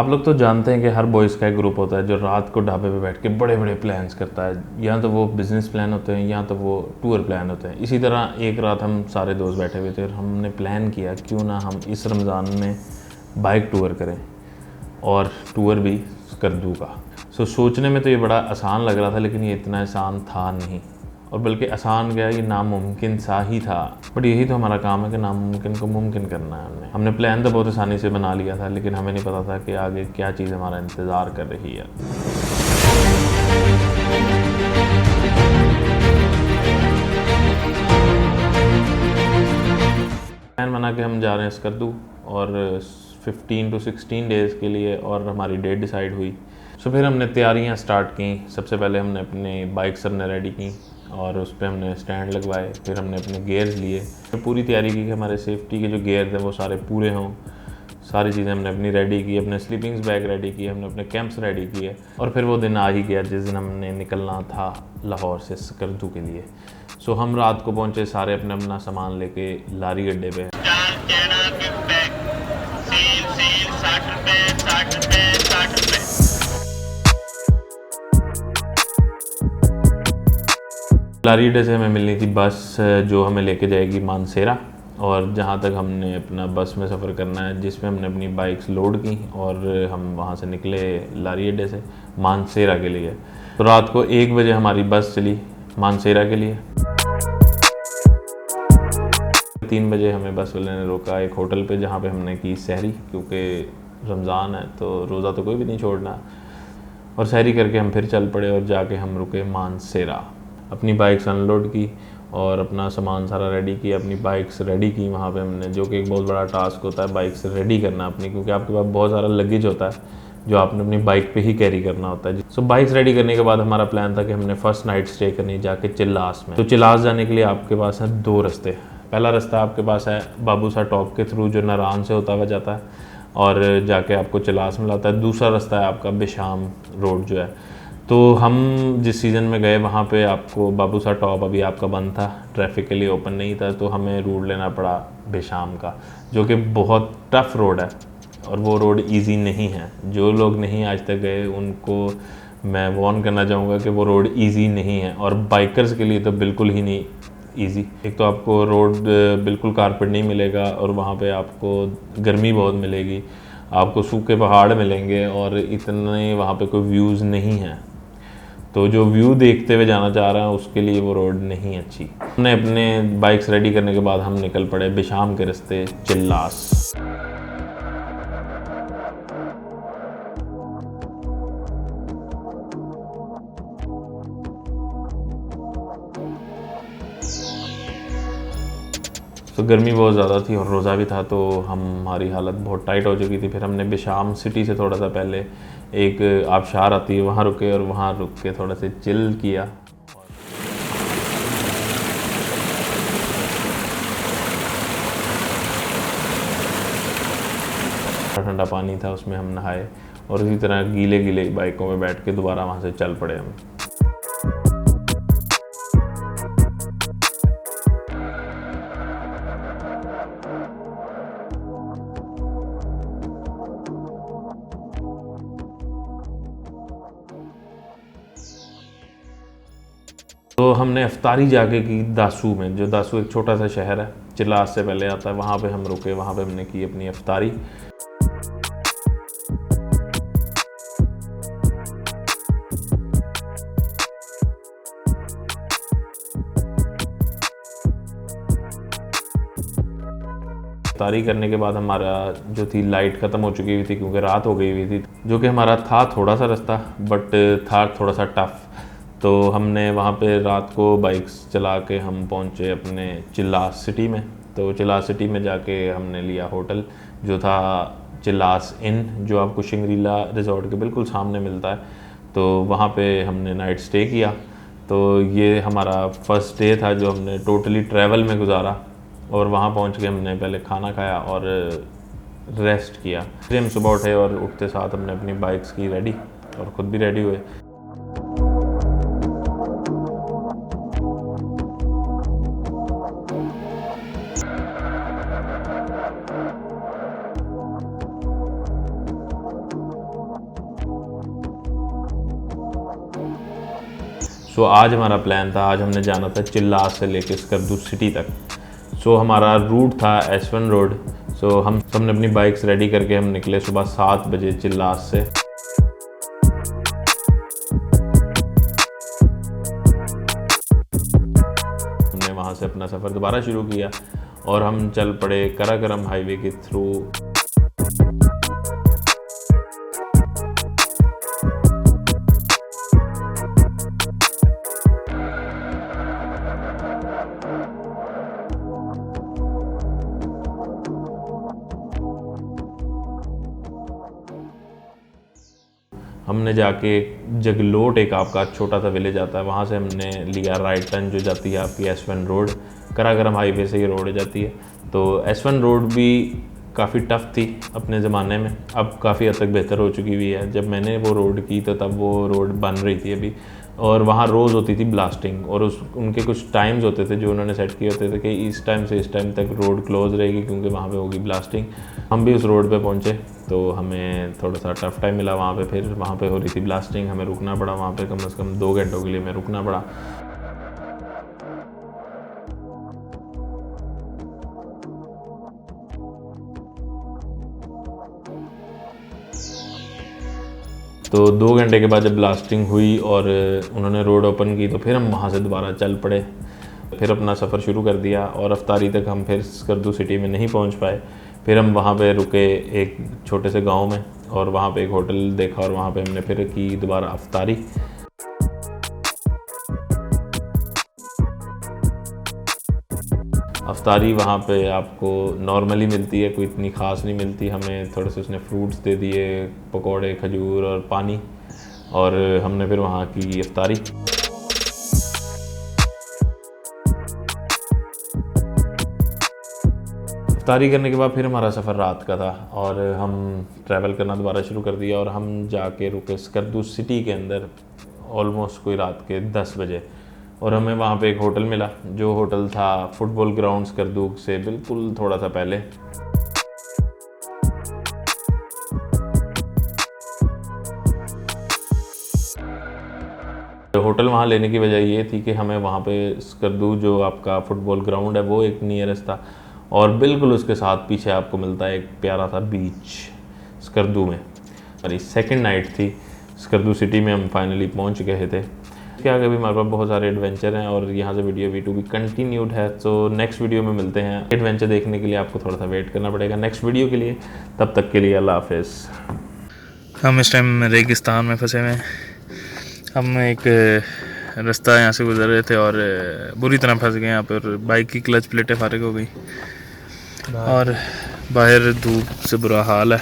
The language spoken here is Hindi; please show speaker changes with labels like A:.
A: आप लोग तो जानते हैं कि हर बॉयज़ का एक ग्रुप होता है जो रात को ढाबे पे बैठ के बड़े बड़े प्लान्स करता है, या तो वो बिज़नेस प्लान होते हैं या तो वो टूर प्लान होते हैं। इसी तरह एक रात हम सारे दोस्त बैठे हुए थे और हमने प्लान किया क्यों ना हम इस रमज़ान में बाइक टूर करें, और टूर भी स्कर्दू का। सोचने में तो ये बड़ा आसान लग रहा था, लेकिन ये इतना आसान था नहीं, और बल्कि आसान गया, ये नामुमकिन सा ही था। बट यही तो हमारा काम है कि नामुमकिन को मुमकिन करना है। हमने प्लान तो बहुत आसानी से बना लिया था, लेकिन हमें नहीं पता था कि आगे क्या चीज़ हमारा इंतज़ार कर रही है। प्लान बना के हम जा रहे हैं स्कर्दू, और 15 to 16 डेज़ के लिए, और हमारी डेट डिसाइड हुई। फिर हमने तैयारियां स्टार्ट की। सबसे पहले हमने अपनी बाइक सर ने रेडी की और उस पर हमने स्टैंड लगवाए। फिर हमने अपने गेयर्स लिए, पूरी तैयारी की कि हमारे सेफ्टी के जो गेयर थे वो सारे पूरे हों। सारी चीज़ें हमने अपनी रेडी की, अपने स्लीपिंग्स बैग रेडी किए, हमने अपने कैंप्स रेडी किए, और फिर वो दिन आ ही गया जिस दिन हमने निकलना था लाहौर से स्कर्दू के लिए। हम रात को पहुँचे सारे अपना अपना सामान लेके लारी अड्डे पे। लारी अड्डे से हमें मिलनी थी बस जो हमें लेके जाएगी मानसेरा, और जहाँ तक हमने अपना बस में सफ़र करना है, जिसमें हमने अपनी बाइक्स लोड की और हम वहाँ से निकले लारी अड्डे से मानसेरा के लिए। तो रात को 1 बजे हमारी बस चली मानसेरा के लिए। 3 बजे हमें बस वाले ने रोका एक होटल पे, जहाँ पे हमने की सहरी, क्योंकि रमज़ान है तो रोज़ा तो कोई भी नहीं छोड़ना। और सहरी करके हम फिर चल पड़े और जाके हम रुके मानसेरा। अपनी बाइक्स अनलोड की और अपना सामान सारा रेडी किया, अपनी बाइक्स रेडी की वहाँ पे हमने, जो कि एक बहुत बड़ा टास्क होता है बाइक्स रेडी करना अपनी, क्योंकि आपके पास बहुत सारा लगेज होता है जो आपने अपनी बाइक पे ही कैरी करना होता है। बाइक्स रेडी करने के बाद हमारा प्लान था कि हमने फर्स्ट नाइट स्टे करनी जाके चिल्लास में। तो चिल्लास जाने के लिए आपके पास है 2 रास्ते। पहला रास्ता आपके पास है बाबूसा टॉप के थ्रू, जो नारान से होता हुआ जाता है और जाके आपको चिल्लास में लाता है। दूसरा रास्ता है आपका बेशाम रोड जो है। तो हम जिस सीज़न में गए वहाँ पे आपको बाबूसा टॉप अभी आपका बंद था, ट्रैफिक के लिए ओपन नहीं था, तो हमें रूट लेना पड़ा बेशाम का, जो कि बहुत टफ़ रोड है और वो रोड इजी नहीं है। जो लोग नहीं आज तक गए उनको मैं वार्न करना चाहूँगा कि वो रोड इजी नहीं है, और बाइकर्स के लिए तो बिल्कुल ही नहीं इजी। एक तो आपको रोड बिल्कुल कारपेट नहीं मिलेगा, और वहाँ पे आपको गर्मी बहुत मिलेगी, आपको सूखे पहाड़ मिलेंगे, और इतने वहाँ पे कोई व्यूज़ नहीं हैं। तो जो व्यू देखते हुए जाना चाह रहा है उसके लिए वो रोड नहीं अच्छी। हमने अपने बाइक्स रेडी करने के बाद हम निकल पड़े बेशाम के रास्ते चिल्लास। तो गर्मी बहुत ज़्यादा थी और रोज़ा भी था, तो हमारी हालत बहुत टाइट हो चुकी थी। फिर हमने बेशाम सिटी से थोड़ा सा पहले एक आबशार आती है वहाँ रुके, और वहाँ रुक के थोड़ा सा चिल किया। ठंडा पानी था, उसमें हम नहाए, और इसी तरह गीले गीले बाइकों में बैठ के दोबारा वहाँ से चल पड़े हम। तो हमने अफ्तारी जाके की दासू में, जो दासू एक छोटा सा शहर है, चिल्लास से पहले आता है। वहाँ पे हम रुके, वहाँ पे हमने की अपनी अफ्तारी। अफ्तारी करने के बाद हमारा जो थी लाइट ख़त्म हो चुकी हुई थी, क्योंकि रात हो गई हुई थी, जो कि हमारा था थोड़ा सा रास्ता, बट था थोड़ा सा टफ़। तो हमने वहाँ पे रात को बाइक्स चला के हम पहुँचे अपने चिल्लास सिटी में। तो चिल्लास सिटी में जाके हमने लिया होटल, जो था चिल्लास इन, जो आपको शिंगरीला रिजॉर्ट के बिल्कुल सामने मिलता है। तो वहाँ पे हमने नाइट स्टे किया। तो ये हमारा फर्स्ट डे था जो हमने टोटली ट्रैवल में गुजारा, और वहाँ पहुँच के हमने पहले खाना खाया और रेस्ट किया। फिर हम सुबह उठे और उठते साथ हमने अपनी बाइक्स की रेडी, और ख़ुद भी रेडी हुए। सो आज हमारा प्लान था, आज हमने जाना था चिल्लास से लेके स्कर्दू सिटी तक। सो हमारा रूट था S1 रोड। सो हम सबने अपनी बाइक्स रेडी करके हम निकले सुबह 7 बजे चिल्लास से। हमने वहाँ से अपना सफ़र दोबारा शुरू किया और हम चल पड़े कराकरम हाईवे के थ्रू। हमने जाके जगलोट, एक आपका छोटा सा विलेज आता है, वहाँ से हमने लिया राइट टर्न जो जाती है आपकी S1 रोड। कराकरम हाईवे से ये रोड जाती है। तो S1 रोड भी काफ़ी टफ़ थी अपने ज़माने में, अब काफ़ी हद तक बेहतर हो चुकी हुई है। जब मैंने वो रोड की तो तब वो रोड बन रही थी अभी, और वहाँ रोज़ होती थी ब्लास्टिंग, और उनके कुछ टाइम्स होते थे जो उन्होंने सेट किए होते थे कि इस टाइम से इस टाइम तक रोड क्लोज़ रहेगी क्योंकि वहाँ पे होगी ब्लास्टिंग। हम भी उस रोड पे पहुँचे तो हमें थोड़ा सा टफ़ टाइम मिला वहाँ पे। फिर वहाँ पे हो रही थी ब्लास्टिंग, हमें रुकना पड़ा वहाँ पे, कम से कम 2 घंटों के लिए हमें रुकना पड़ा। तो 2 घंटे के बाद जब ब्लास्टिंग हुई और उन्होंने रोड ओपन की तो फिर हम वहाँ से दोबारा चल पड़े, फिर अपना सफ़र शुरू कर दिया। और अफ्तारी तक हम फिर स्कर्दू सिटी में नहीं पहुँच पाए। फिर हम वहाँ पे रुके एक छोटे से गांव में, और वहाँ पे एक होटल देखा और वहाँ पे हमने फिर की दोबारा अफ्तारी। अफ्तारी वहाँ पे आपको नॉर्मली मिलती है, कोई इतनी ख़ास नहीं मिलती। हमें थोड़े से उसने फ्रूट्स दे दिए, पकोड़े, खजूर और पानी, और हमने फिर वहाँ की अफ्तारी। अफ्तारी करने के बाद फिर हमारा सफ़र रात का था और हम ट्रैवल करना दोबारा शुरू कर दिया, और हम जाके रुके स्कर्दू सिटी के अंदर ऑलमोस्ट कोई रात के 10 बजे। और हमें वहाँ पे एक होटल मिला, जो होटल था फुटबॉल ग्राउंड स्कर्दू से बिल्कुल थोड़ा सा पहले। होटल वहाँ लेने की वजह ये थी कि हमें वहाँ पे स्कर्दू जो आपका फुटबॉल ग्राउंड है वो एक नियरेस्ट था, और बिल्कुल उसके साथ पीछे आपको मिलता है एक प्यारा सा बीच स्कर्दू में। हमारी सेकंड नाइट थी स्कर्दू सिटी में, हम फाइनली पहुँच गए थे। इसके आगे भी हमारे पास बहुत सारे एडवेंचर हैं और यहाँ से वीडियो V2 भी कंटिन्यूड है। तो नेक्स्ट वीडियो में मिलते हैं। एडवेंचर देखने के लिए आपको थोड़ा सा वेट करना पड़ेगा नेक्स्ट वीडियो के लिए। तब तक के लिए अल्लाह हाफिज़।
B: हम इस टाइम रेगिस्तान में फंसे हुए हैं। हम एक रास्ता यहाँ से गुजर रहे थे और बुरी तरह फंस गए यहाँ पर। बाइक की क्लच प्लेटें फारिग हो गई और बाहर धूप से बुरा हाल है।